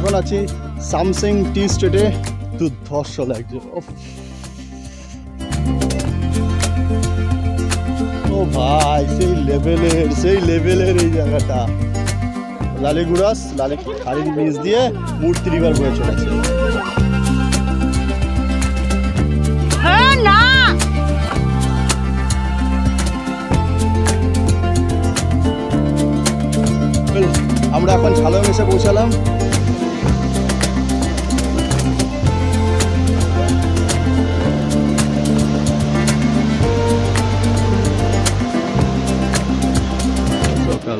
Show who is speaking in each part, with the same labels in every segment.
Speaker 1: এখন আছি সামসিং টি স্টেটে। দুর্ধর্ষ লাগছে। ও ভাই সেই লেভেলের এই জায়গাটা। লালিগুড়াস খালির ব্রিজ দিয়ে মূর্তি রিভার বয়ে চলেছে। আমরা এখন ঝালং এসে পৌঁছালাম।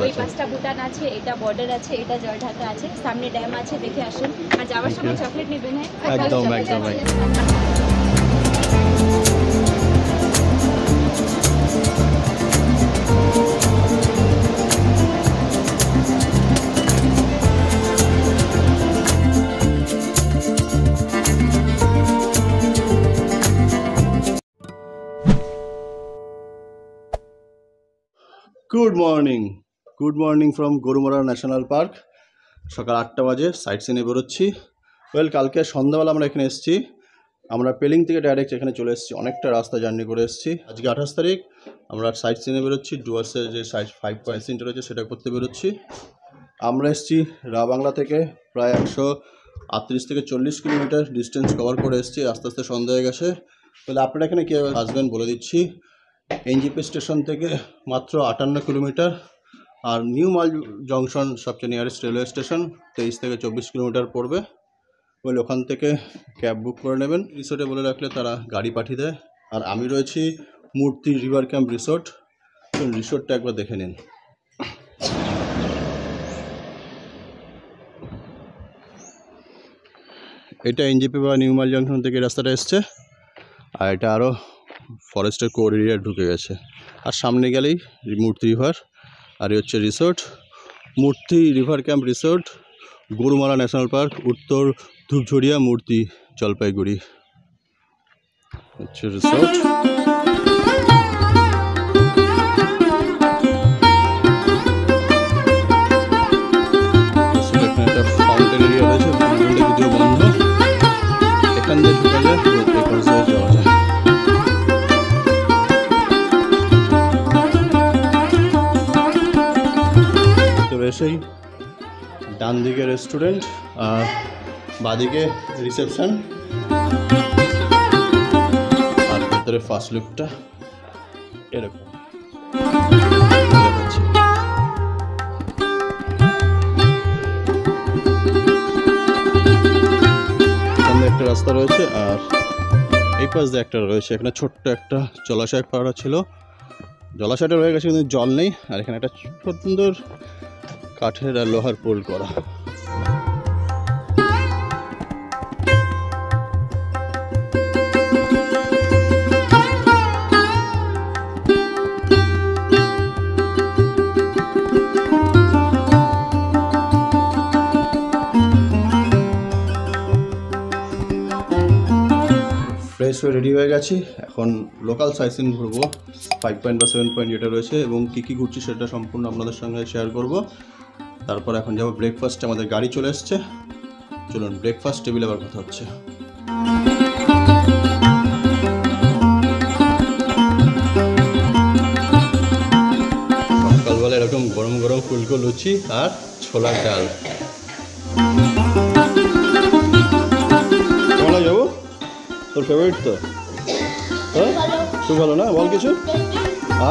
Speaker 2: ওই পাঁচটা ভুটান আছে, এটা বর্ডার আছে, এটা জয়ঢাকা আছে, সামনে ড্যাম আছে, দেখে আসুন। আর যাওয়ার সময় চকলেট নেবেন। হ্যাঁ
Speaker 1: একদম। Good morning from Gorumara national park. সকাল 8টা বাজে সাইট সিনে বেরোচ্ছি। কালকে সন্ধ্যাবেলা আমরা এখানে এসেছি। আমরা পেলিং থেকে ডাইরেক্ট এখানে চলে এসেছি, অনেকটা রাস্তা জার্নি করে এসেছি। আজকে 28 তারিখ। আমরা সাইট সিনে বেরোচ্ছি। ডুয়ার্সের যে সাইট 5 পয়েন্ট সেন্টার রয়েছে সেটা করতে বেরোচ্ছি। আমরা এসেছি রাবাংলা থেকে, প্রায় 138 থেকে 40 কিলোমিটার ডিস্টেন্স কভার করে এসেছি। আস্তে আস্তে সন্ধ্যা হয়ে গেছে। আপনারা এখানে কীভাবে আসবেন বলে দিচ্ছি। এনজিপি স্টেশন থেকে মাত্র 58 কিলোমিটার, আর নিউ মাল জংশন সবচেয়ে নিয়ারেস্ট রেলওয়ে স্টেশন, 23 থেকে 24 কিলোমিটার পড়বে। ওখান থেকে ক্যাব বুক করে নেবেন। রিসোর্টে বলে রাখলে তারা গাড়ি পাঠিয়ে দেয়। আর আমি রয়েছি মূর্তি রিভার ক্যাম্প রিসোর্ট। রিসোর্টটা একবার দেখে নিন। এটা এনজিপি বা নিউ মাল জংশন থেকে রাস্তাটা এসছে, আর এটা আরও ফরেস্টের কোর এরিয়া ঢুকে গেছে। আর সামনে গেলেই মূর্তি রিভার। আর এই হচ্ছে রিসোর্ট, মূর্তি river camp resort, Gorumara national park, উত্তর ধূপঝড়িয়া, মূর্তি, জলপাইগুড়ি হচ্ছে রিসোর্ট। এখানে একটা ফাউন্টেন এরিয়া রয়েছে, ফাউন্টেনটা যদিও বন্ধ। এখান দিয়ে ঢুকা যায়, যাওয়া যায়। এসেই ডান দিকে রেস্টুরেন্ট আর বাদিকে রিসেপশন, আর ভেতরে ফার্স্ট লুকটা এরকম। সামনে একটা রাস্তা রয়েছে, আর এই পাশ দিয়ে একটা রয়েছে। এখানে ছোট্ট একটা জলাশয় করা ছিল, জলাশয়টা রয়ে গেছে কিন্তু জল নেই। আর এখানে একটা সুন্দর কাঠের আর লোহার পোল করা। ফ্রেশ হয়ে রেডি হয়ে গেছি। এখন লোকাল সাইটসিন ঘুরবো, 5 পয়েন্ট বা 7 পয়েন্ট যেটা রয়েছে, এবং কী কী ঘুরছি সেটা সম্পূর্ণ আপনাদের সঙ্গে শেয়ার করব। তারপর এখন যাবো ব্রেকফাস্টে। আমাদের গাড়ি চলে এসছে, চলুন ব্রেকফাস্ট টেবিলে আবার কথা হচ্ছে। সকালবেলা এরকম গরম গরম ফুলকো লুচি আর ছোলার ডাল। কেমন যাবো? তোর ফেভারিট তো? হ্যাঁ, খুব ভালো না? বল কিছু।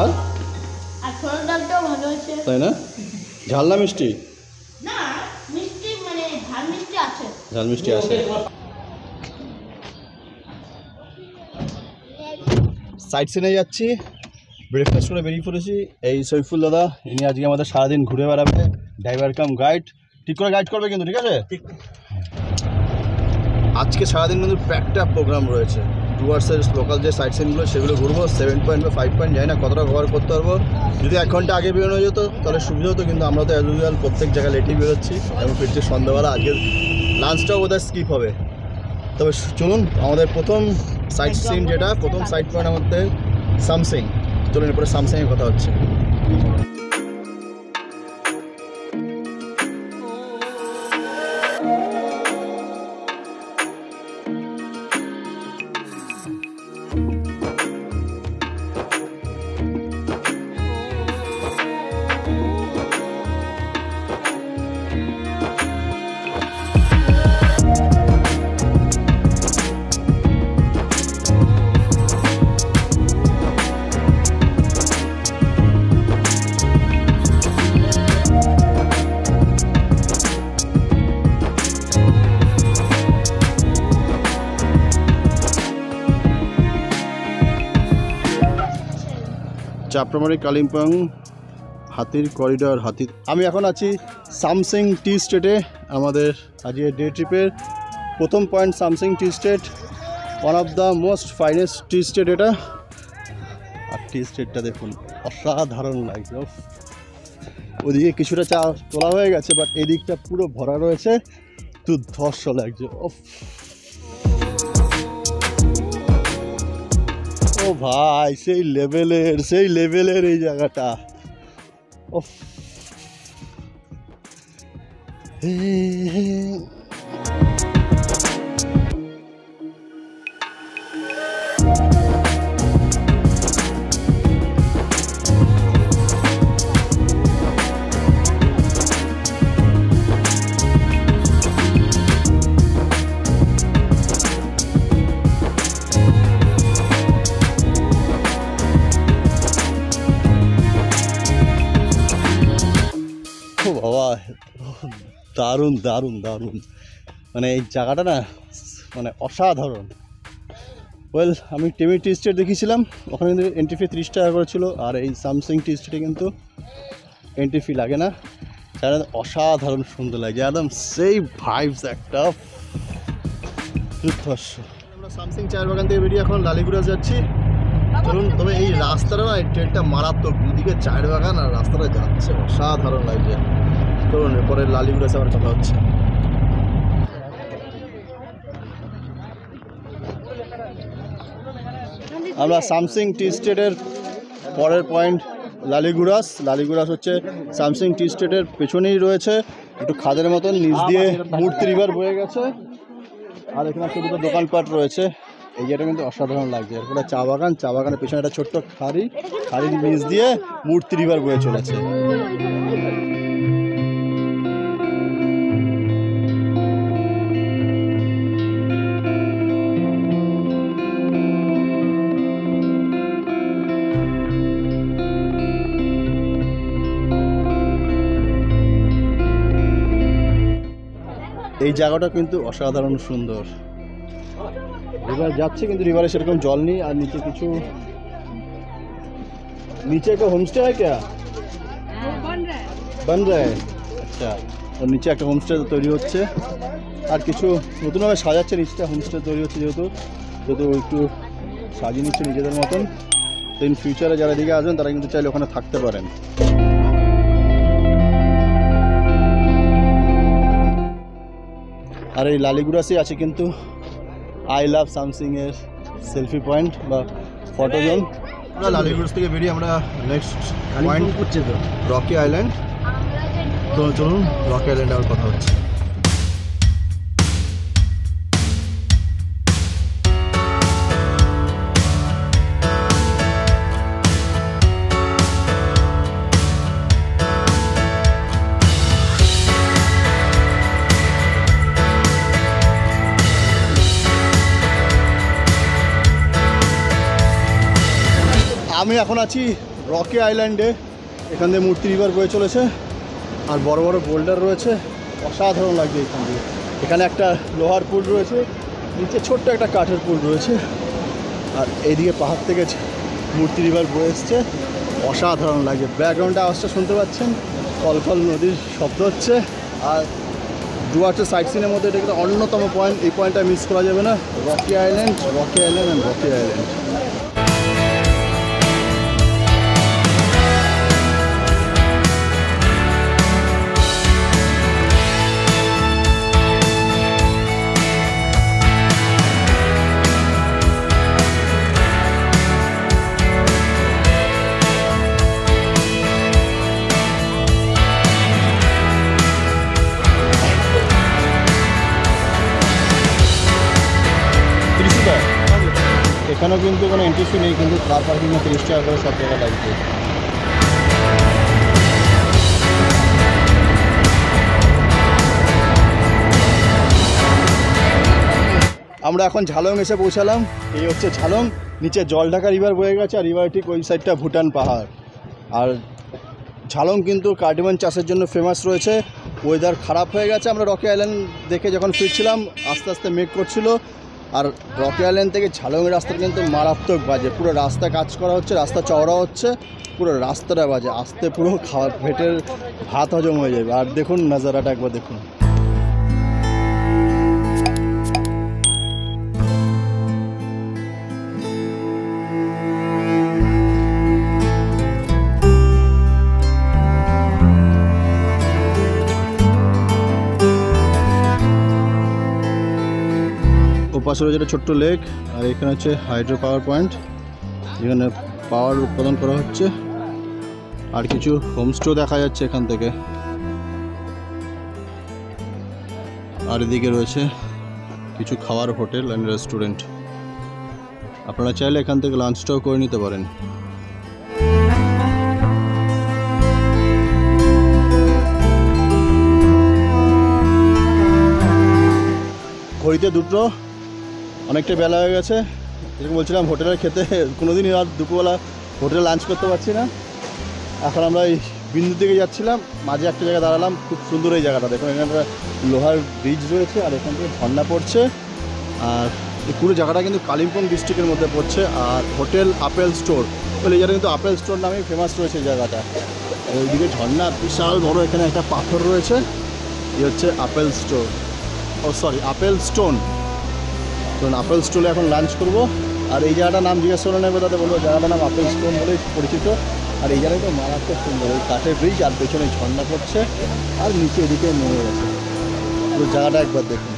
Speaker 1: আর তাই না? ঝাল না মিষ্টি? ঝাল মিষ্টি আছে। সাইট সিনে যাচ্ছি, ব্রেকফাস্ট করে বেরিয়ে পড়েছি। এই সৈফুল দাদা, ইনি আজকে আমাদের সারাদিন ঘুরে বেড়াবে, ড্রাইভার কাম গাইড। ঠিক করে গাইড করবে কিন্তু, ঠিক আছে? আজকে সারাদিন কিন্তু প্যাকটা প্রোগ্রাম রয়েছে। ডুয়ার্সের লোকাল যে সাইট সিনগুলো সেগুলো ঘুরবো। 7 পয়েন্ট বা 5 পয়েন্ট জানি না কতটা কভার করতে পারবো। যদি 1 ঘন্টা আগে বেরোনো যেত তাহলে সুবিধা হতো, কিন্তু আমরা তো অ্যাজ ইউজুয়াল প্রত্যেক জায়গায় লেটেই বেরোচ্ছি এবং ফিরছি সন্ধ্যাবেলা। আজকের লাঞ্চটাও বোধহয় স্কিপ হবে। তবে চলুন, আমাদের প্রথম সাইট সিন যেটা, প্রথম সাইট পয়েন্ট আমাদের সামসিং। চলুন এরপরে সামসিংয়ে কথা হচ্ছে। চাপড়ামারি কালিম্পং হাতির করিডর হাতির। আমি এখন আছি সামসিং টি স্টেটে, আমাদের আজকে ডে ট্রিপের প্রথম point Samsing T state, one of the most finest T state এটা। আর টি স্টেটটা দেখুন অসাধারণ লাগছে। ওদিকে কিছুটা চা তোলা হয়ে গেছে, বাট এদিকটা পুরো ভরা রয়েছে, দুর্ধর্ষ লাগছে। ও ভাই সেই লেভেলের এই জায়গাটা। ওফ বাবা দারুণ দারুণ দারুণ, মানে এই জায়গাটা না মানে অসাধারণ। ওয়েল, আমি টেমি টি স্টেট দেখিয়েছিলাম, ওখানে কিন্তু এন্ট্রি ফি 30 টাকা করে ছিল, আর এই সামসিং টি স্টেটে কিন্তু এন্ট্রি ফি লাগে না। জায়গাটা অসাধারণ সুন্দর লাগে, একদম সেই ভাইবস একটা দুর্ধর্ষ। আমরা সামসিং চায়ের বাগান থেকে বেরিয়ে এখন লালিগুড়া যাচ্ছি। চলুন, তবে এই রাস্তাটা না, এই ট্রেনটা মারাত্মক, দুদিকে চায়ের বাগান আর রাস্তাটা যাচ্ছে অসাধারণ লাগছে। চলুন, এরপরে লালিগুড়া যাওয়ার কথা হচ্ছে। আমরা সামসিং টি স্টেটের পরের পয়েন্ট লালিগুড়াস হচ্ছে সামসিং টি স্টেটের পেছনেই রয়েছে, একটু খাদের মতন, নিচ দিয়ে মূর্তি রিভার বয়ে গেছে, আর এখানে একটা দুটো দোকানপাট রয়েছে। এই জায়গাটা কিন্তু অসাধারণ লাগছে। এরপরে চা বাগানের পেছনে একটা ছোট্ট খাড়ির নিচ দিয়ে মূর্তি রিভার বয়ে চলেছে। এই জায়গাটা কিন্তু অসাধারণ সুন্দর। রিভার যাচ্ছে কিন্তু রিভারে সেরকম জল নেই, আর নিচে একটা হোমস্টে হয় क्या बन रहा है? আচ্ছা, ওর নিচে একটা হোমস্টে তৈরি হচ্ছে, আর কিছু নতুনভাবে সাজাচ্ছে নিচটা। হোমস্টে তৈরি হচ্ছে যেহেতু একটু সাজিয়ে নিচ্ছে নিজেদের মতন। তো ইন ফিউচারে যারা দিকে আসবেন তারা কিন্তু চাইলে ওখানে থাকতে পারেন। আর এই লালিগুড়াসে আছে কিন্তু আই লাভ সামসিংয়ের সেলফি পয়েন্ট বা ফটো জোন। আমরা লালিগুড়াস থেকে বেরিয়ে আমরা নেক্সট পয়েন্ট হচ্ছে তো রকি আইল্যান্ড। তো চলুন, রকি আইল্যান্ডে আমার কথা হচ্ছে। আমি এখন আছি রকি আইল্যান্ডে। এখান দিয়ে মূর্তি রিভার বয়ে চলেছে, আর বড় বড় বোল্ডার রয়েছে, অসাধারণ লাগছে এখান দিয়ে। এখানে একটা লোহার পুল রয়েছে, নিচে ছোট্ট একটা কাঠের পুল রয়েছে, আর এইদিকে পাহাড় থেকে মূর্তি রিভার বয়ে এসছে, অসাধারণ লাগে। ব্যাকগ্রাউন্ডে আওয়াজটা শুনতে পাচ্ছেন, কলকল নদীর শব্দ হচ্ছে। আর ডুয়ার্সের সাইট সিনের মধ্যে এটা একটা অন্যতম পয়েন্ট, এই পয়েন্টটা মিস করা যাবে না। Rocky island and Rocky island. এখানেও কিন্তু কোনো এন্ট্রি ফি নেই, কিন্তু কার পার্কিংয়ে 30 টাকা করে সব টাকা লাগবে। আমরা এখন ঝালং এসে পৌঁছালাম। এই হচ্ছে ঝালং, নিচে জলঢাকা রিভার বয়ে গেছে, আর রিভার ঠিক ওই সাইডটা ভুটান পাহাড়। আর ঝালং কিন্তু কার্ডিমান চাষের জন্য ফেমাস রয়েছে। ওয়েদার খারাপ হয়ে গেছে, আমরা রকি আইল্যান্ড দেখে যখন ফিরছিলাম আস্তে আস্তে মেঘ করছিল, আর রকি আইল্যান্ড থেকে ঝালংয়ের রাস্তাটা কিন্তু মারাত্মক বাজে, পুরো রাস্তা কাজ করা হচ্ছে, রাস্তা চওড়া হচ্ছে, পুরো রাস্তাটা বাজে, আসতে পুরো খাওয়া পেটের ভাত হজম হয়ে যাবে। আর দেখুন নাজারাটা একবার দেখুন। ওপাশে রয়েছে একটা ছোট্ট লেক, আর এখানে হচ্ছে হাইড্রো পাওয়ার পয়েন্ট, যেখানে পাওয়ার উৎপাদন করা হচ্ছে। আর কিছু হোমস্টেও দেখা যাচ্ছে এখান থেকে। আর এদিকে রয়েছে কিছু খাওয়ার হোটেল অ্যান্ড রেস্টুরেন্ট, আপনারা চাইলে এখান থেকে লাঞ্চটাও করে নিতে পারেন। ঘড়িতে দুটো, অনেকটা বেলা হয়ে গেছে। যেরকম বলছিলাম হোটেলে খেতে কোনোদিনই আর দুপুরবেলা হোটেলে লাঞ্চ করতে পারছি না। এখন আমরা এই বিন্দু থেকে যাচ্ছিলাম, মাঝে একটা জায়গায় দাঁড়ালাম, খুব সুন্দর এই জায়গাটা দেখুন, এখানে একটা লোহার ব্রিজ রয়েছে আর এখান থেকে ঝর্ণা পড়ছে। আর এই পুরো জায়গাটা কিন্তু কালিম্পং ডিস্ট্রিক্টের মধ্যে পড়ছে। আর হোটেল আপেল স্টোর বলে, এই জায়গাটা কিন্তু আপেল স্টোর নামেই ফেমাস রয়েছে এই জায়গাটা। ওইদিকে ঝর্ণা বিশাল বড়, এখানে একটা পাথর রয়েছে, এই হচ্ছে আপেল স্টোর, ও সরি আপেল স্টোন। তো আপেল স্টোনে এখন লাঞ্চ করব। আর এই জায়গাটার নাম জিজ্ঞেস করে নেবে, তাদের বলবো জায়গাটার নাম আপেল স্টোন বলেই পরিচিত। আর এই জায়গাটা তো মারাত্মক সুন্দর, ওই কাঠের ব্রিজ আর পেছনে ঝর্ণা পড়ছে আর নিচে এদিকে নেমে গেছে। পুরো জায়গাটা একবার দেখুন।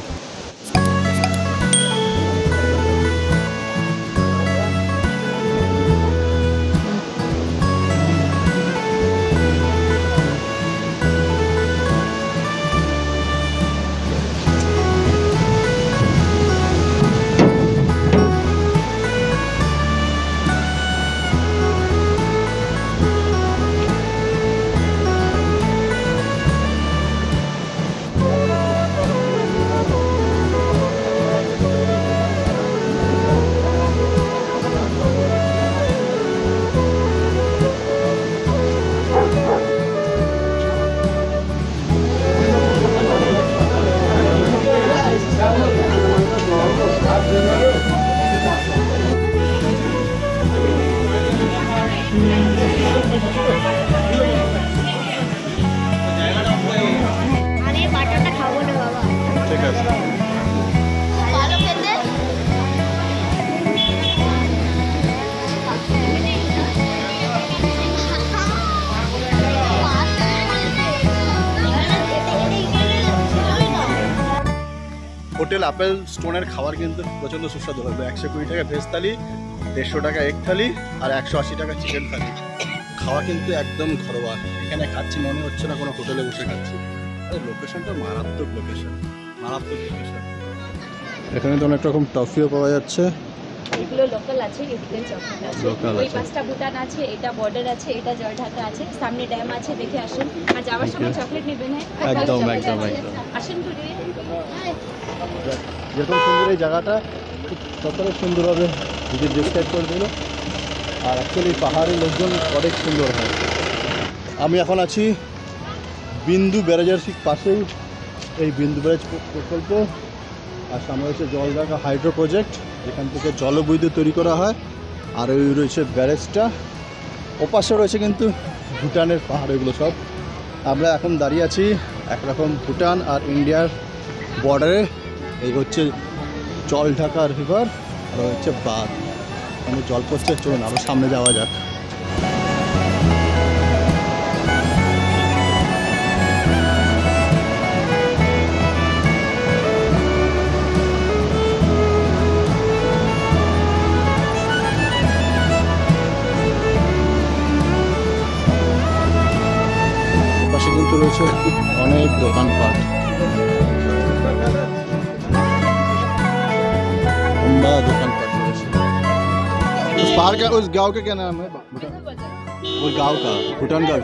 Speaker 1: ঠিক আছে। হোটেল আপেল স্টোনের খাবার কিন্তু প্রচণ্ড সুস্বাদু হবে। 120 টাকা ভেজ থালি, 150 টাকা এগ থালি আর 180 টাকা চিকেন থালি। খাওয়া কিন্তু একদম ঘরোয়া। এখানে খাচ্ছি মনে হচ্ছে না কোনো হোটেলে বসে খাচ্ছি। আরে লোকেশনটা মারাত্মক লোকেশন, মারাত্মক লোকেশন। এখানে তো অনেক রকম টফিও পাওয়া যাচ্ছে।
Speaker 2: এগুলো লোকাল আছে, এদিকে চকলেট আছে, ওই পাঁচটা ভুটান আছে, এটা বর্ডার আছে, এটা জয়ঢাকা আছে, সামনে ড্যাম আছে, দেখে আসেন। আর যাওয়ার সময় চকলেট নেবেন, হ্যাঁ
Speaker 1: একদম একদম একদম।
Speaker 2: আসেন ঘুরে।
Speaker 1: যেরকম সুন্দর এই জায়গাটা, ততটা সুন্দর হবে যদি ডিসক্রাইব করে দিল। আর অ্যাকচুয়ালি পাহাড়ের লোকজন অনেক সুন্দর হয়। আমি এখন আছি বিন্দু ব্যারেজের ঠিক পাশেই, এই বিন্দু ব্যারেজ প্রকল্প। আর সামনে রয়েছে জলঢাকা হাইড্রো প্রজেক্ট, যেখান থেকে জলবিদ্যুৎ তৈরি করা হয়। আর ওই রয়েছে ব্যারেজটা, ওপাশে রয়েছে কিন্তু ভুটানের পাহাড়। এগুলো সব আমরা এখন দাঁড়িয়ে আছি একরকম ভুটান আর ইন্ডিয়ার বর্ডারে। এই হচ্ছে জলঢাকা রিভার আর হচ্ছে বাঁধ, মানে জল পড়ছে। চলুন আরও সামনে যাওয়া যাক। পাশে কিন্তু রয়েছে অনেক দোকানপাট, लंबा दुकानपाट रয়েছে। उस पहाड़ का, उस गांव का क्या नाम है? वो गांव का भूटान का,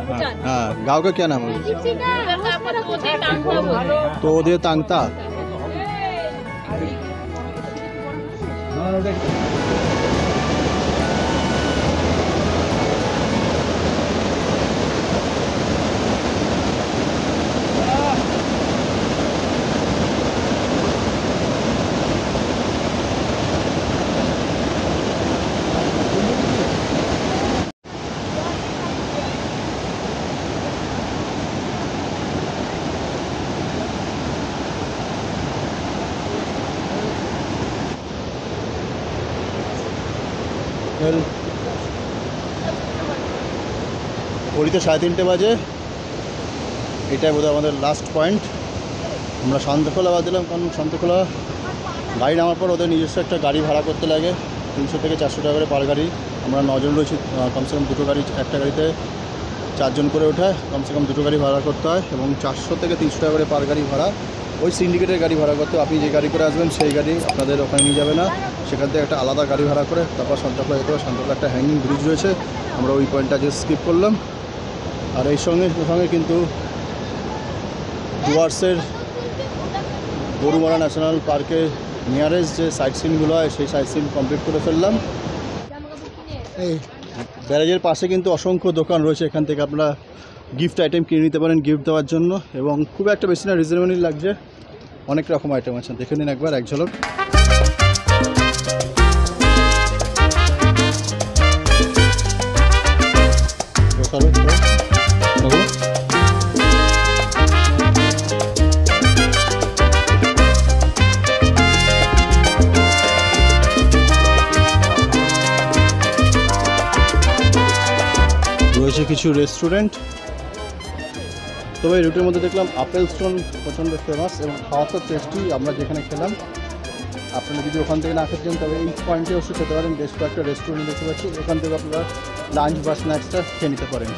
Speaker 1: हाँ गांव का क्या नाम है? तो दे तांगता। ঘড়িতে 3:30 বাজে। এটাই বোধহয় আমাদের লাস্ট পয়েন্ট। আমরা শান্তখোলা বাদ দিলাম, কারণ শান্তখোলা গাড়ি নামার পর ওদের নিজস্ব একটা গাড়ি ভাড়া করতে লাগে 300 থেকে 400 টাকা করে পার গাড়ি। আমরা 9 জন রয়েছি, কমসে কম 2টো গাড়ি, একটা গাড়িতে 4 জন করে ওঠায়, কমসে কম 2টো গাড়ি ভাড়া করতে হয় এবং 400 থেকে 300 টাকা করে পার গাড়ি ভাড়া। ওই সিন্ডিকেটের গাড়ি ভাড়া করতে আপনি যে গাড়ি করে আসবেন সেই গাড়ি আপনাদের ওখানে নিয়ে যাবে না, সেখান থেকে একটা আলাদা গাড়ি ভাড়া করে তারপর শান্তখোলা যেতে হবে। শান্তখোলা একটা হ্যাঙ্গিং ব্রিজ রয়েছে, আমরা ওই পয়েন্টটা যে স্কিপ করলাম। আর এই সঙ্গে কিন্তু ডুয়ার্সের গরুমারা ন্যাশনাল পার্কের নিয়ারেস্ট যে সাইট সিনগুলো হয় সেই সাইট সিন কমপ্লিট করে ফেললাম। এই ব্যারেজের পাশে কিন্তু অসংখ্য দোকান রয়েছে, এখান থেকে আপনারা গিফট আইটেম কিনে নিতে পারেন গিফট দেওয়ার জন্য, এবং খুব একটা বেশি না, রিজনেবলই লাগছে। অনেক রকম আইটেম আছে, দেখে নিন একবার এক ঝলক। রয়েছে কিছু রেস্টুরেন্ট। তবে এই রুটের মধ্যে দেখলাম আপেল স্টোন প্রচণ্ড ফেমাস এবং খাওয়া তো টেস্টি। আমরা যেখানে খেলাম, আপনারা যদি ওখান থেকে না খেতে চান তবে এই পয়েন্টে অবশ্যই খেতে পারেন। বেশ কয়েকটা রেস্টুরেন্ট দেখতে পাচ্ছি, এখান থেকে আপনারা লাঞ্চ বা স্ন্যাক্সটা খেয়ে নিতে পারেন।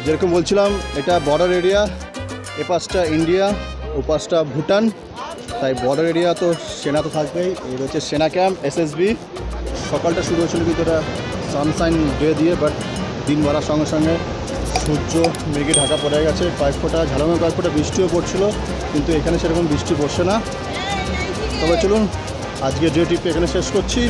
Speaker 1: যেরকম বলছিলাম, এটা বর্ডার এরিয়া, এ পাশটা ইন্ডিয়া, ও পাশটা ভুটান, তাই বর্ডার এরিয়া তো সেনা তো থাকবেই। এই রয়েছে সেনা ক্যাম্প, SSB। সকালটা শুরু হয়েছিল কিন্তু এটা সানশাইন ডে দিয়ে, বাট দিন বাড়ার সঙ্গে সঙ্গে সূর্য মেঘে ঢাকা পড়ে গেছে। কয়েক ফোঁটা ঝালমে কয়েক ফোঁটা বৃষ্টিও পড়ছিল, কিন্তু এখানে সেরকম বৃষ্টি পড়ছে না। তবে চলুন আজকে ডে ট্রিপটা এখানে শেষ করছি।